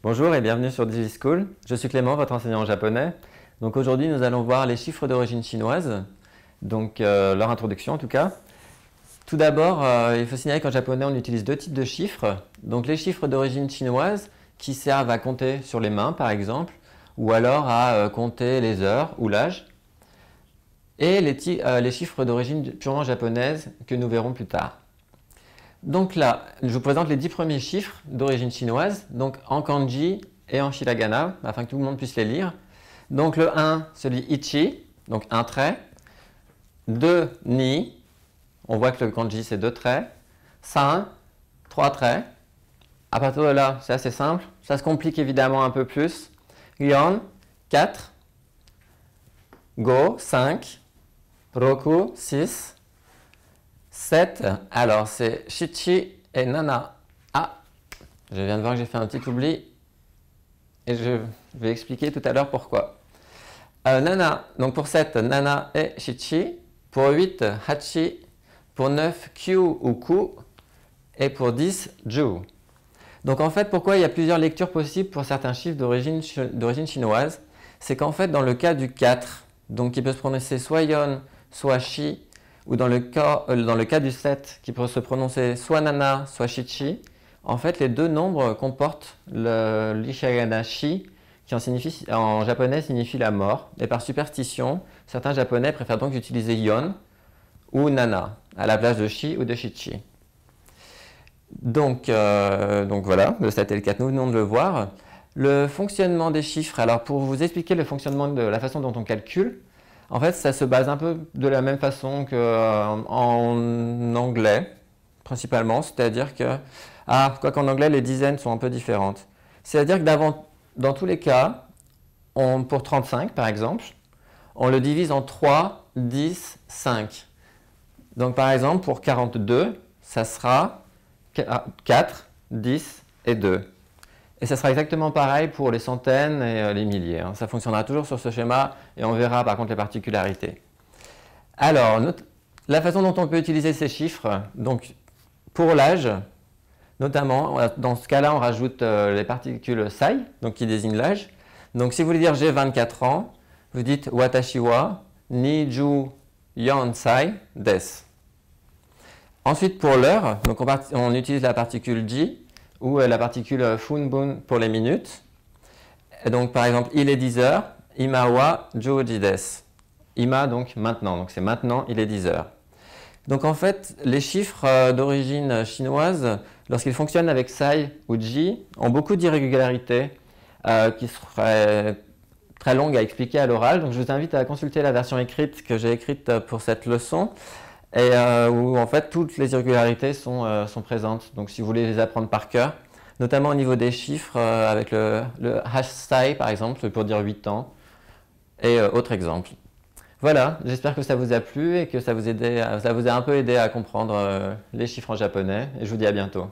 Bonjour et bienvenue sur DigiSchool. Je suis Clément, votre enseignant en japonais. Donc aujourd'hui, nous allons voir les chiffres d'origine chinoise, donc leur introduction en tout cas. Tout d'abord, il faut signaler qu'en japonais, on utilise deux types de chiffres. Donc les chiffres d'origine chinoise qui servent à compter sur les mains par exemple, ou alors à compter les heures ou l'âge. Et les chiffres d'origine purement japonaise que nous verrons plus tard. Donc là, je vous présente les 10 premiers chiffres d'origine chinoise, donc en kanji et en hiragana, afin que tout le monde puisse les lire. Donc le 1, celui ichi, donc un trait. 2, ni, on voit que le kanji c'est 2 traits. 5, 3 traits. À partir de là, c'est assez simple. Ça se complique évidemment un peu plus. Ryon, 4. Go, 5. Roku, 6. 7, alors c'est Shichi et Nana. Ah, je viens de voir que j'ai fait un petit oubli et je vais expliquer tout à l'heure pourquoi. Nana, donc pour 7, Nana et Shichi. Pour 8, Hachi. Pour 9, Kyu ou Ku. Et pour 10, Ju. Donc en fait, pourquoi il y a plusieurs lectures possibles pour certains chiffres d'origine chinoise? C'est qu'en fait, dans le cas du 4, donc qui peut se prononcer soit Yon, soit Shi, ou dans le cas du 7, qui peut se prononcer soit Nana, soit Shichi, en fait, les deux nombres comportent l'ishigana shi, qui en japonais signifie la mort. Et par superstition, certains japonais préfèrent donc utiliser Yon ou Nana, à la place de Shi ou de Shichi. Donc voilà, le 7 et le 4, nous venons de le voir. Le fonctionnement des chiffres, alors pour vous expliquer le fonctionnement de la façon dont on calcule, en fait, ça se base un peu de la même façon qu'en anglais, principalement. C'est-à-dire que, quoi qu'en anglais, les dizaines sont un peu différentes. C'est-à-dire que dans tous les cas, pour 35 par exemple, on le divise en 3, 10, 5. Donc par exemple, pour 42, ça sera 4, 10 et 2. Et ça sera exactement pareil pour les centaines et les milliers. Ça fonctionnera toujours sur ce schéma et on verra par contre les particularités. Alors, la façon dont on peut utiliser ces chiffres, donc pour l'âge, notamment, dans ce cas-là, on rajoute les particules sai, donc qui désignent l'âge. Donc si vous voulez dire j'ai 24 ans, vous dites watashi wa niju yonsai desu. Ensuite, pour l'heure, donc on utilise la particule ji, ou la particule funbun pour les minutes. Et donc par exemple, il est 10 heures, ima wa jouji desu. Ima donc maintenant, donc c'est maintenant, il est 10 heures. Donc en fait, les chiffres d'origine chinoise, lorsqu'ils fonctionnent avec sai ou ji, ont beaucoup d'irrégularités qui seraient très longues à expliquer à l'oral. Donc je vous invite à consulter la version écrite que j'ai écrite pour cette leçon, et où en fait toutes les irrégularités sont présentes. Donc si vous voulez les apprendre par cœur, notamment au niveau des chiffres avec le hash sai par exemple pour dire 8 ans et autres exemples. Voilà, j'espère que ça vous a plu et que ça vous a un peu aidé à comprendre les chiffres en japonais, et je vous dis à bientôt.